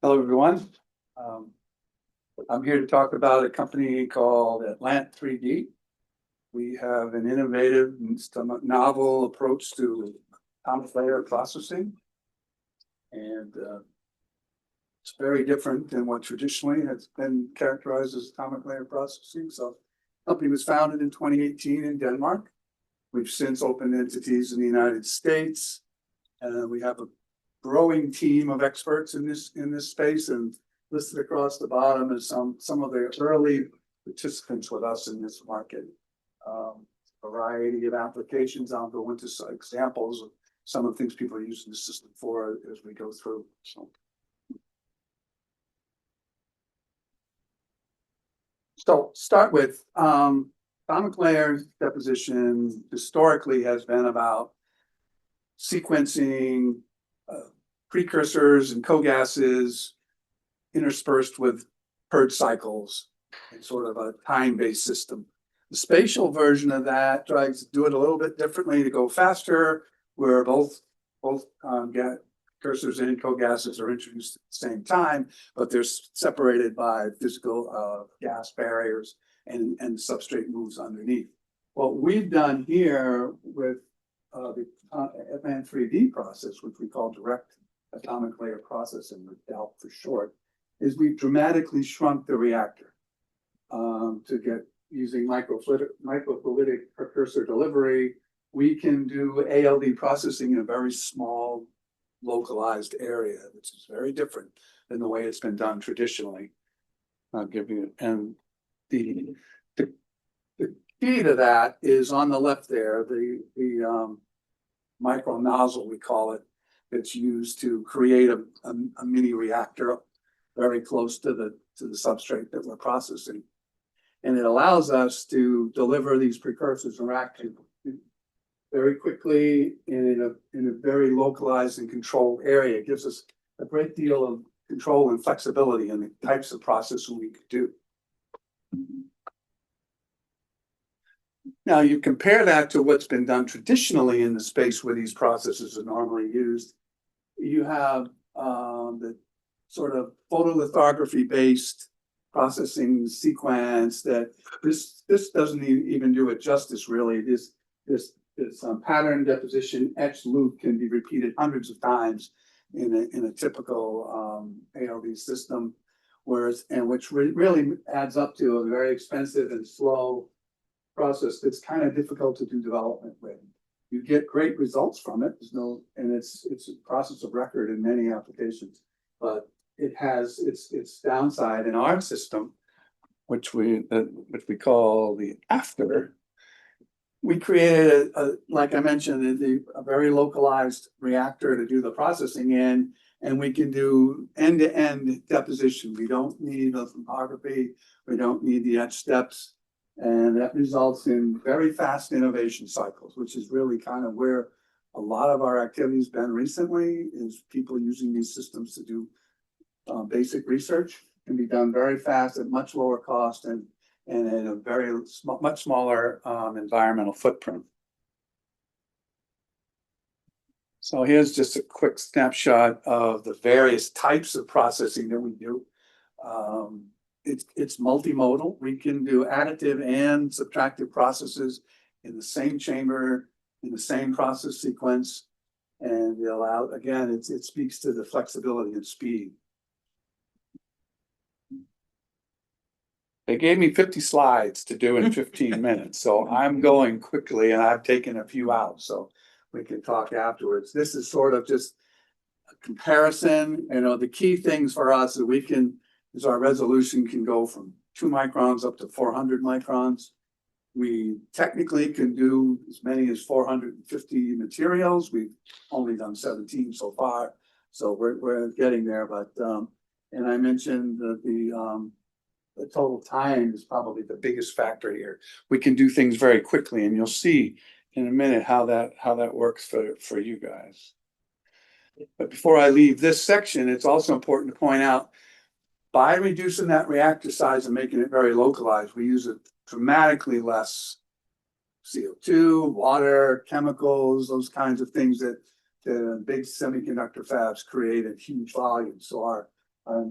Hello, everyone. Um, I'm here to talk about a company called ATLANT 3D. We have an innovative and somewhat novel approach to atomic layer processing. And it's very different than what traditionally has been characterized as atomic layer processing. So the company was founded in 2018 in Denmark. We've since opened entities in the United States. We have a growing team of experts in this space, and listed across the bottom is some of the early participants with us in this market. Variety of applications. I'll go into some examples of some of the things people are using the system for as we go through. So start with atomic layer deposition historically has been about sequencing precursors and co-gases interspersed with purge cycles and sort of a time-based system. The spatial version of that tries to do it a little bit differently to go faster, where both precursors and co-gases are introduced at the same time, but they're separated by physical gas barriers and the substrate moves underneath. What we've done here with the ATLANT 3D process, which we call direct atomic layer processing, or DALP for short, is we've dramatically shrunk the reactor to get using microfluidic precursor delivery. We can do ALD processing in a very small localized area, which is very different than the way it's been done traditionally. I'll give you, and the key to that is on the left there, the micro nozzle, we call it, that's used to create a mini reactor very close to the substrate that we're processing. And it allows us to deliver these precursors and reactors very quickly and in a very localized and controlled area. It gives us a great deal of control and flexibility in the types of processing we could do. Now you compare that to what's been done traditionally in the space where these processes are normally used. You have the sort of photolithography based processing sequence that this doesn't even do it justice really. This pattern deposition etch loop can be repeated hundreds of times in a typical ALD system, which really adds up to a very expensive and slow process that's kind of difficult to do development with. You get great results from it. And it's a process of record in many applications, but it has its downside. In our system, which we call the after. We created like I mentioned, a very localized reactor to do the processing in, and we can do end-to-end deposition. We don't need lithography. We don't need the etch steps. And that results in very fast innovation cycles, which is really kind of where a lot of our activity has been recently, is people using these systems to do basic research. Can be done very fast at much lower cost and in a much smaller environmental footprint. So here's just a quick snapshot of the various types of processing that we do. It's multimodal. We can do additive and subtractive processes in the same chamber, in the same process sequence, and it speaks to the flexibility and speed. They gave me 50 slides to do in 15 minutes, so I'm going quickly, and I've taken a few out, so we can talk afterwards. This is sort of just a comparison. The key things for us is our resolution can go from 2 microns up to 400 microns. We technically can do as many as 450 materials. We've only done 17 so far, so we're getting there. But and I mentioned that the total time is probably the biggest factor here. We can do things very quickly, and you'll see in a minute how that works for you guys. But before I leave this section, it's also important to point out, by reducing that reactor size and making it very localized, we use a dramatically less CO2, water, chemicals, those kinds of things that the big semiconductor fabs create in huge volumes. So our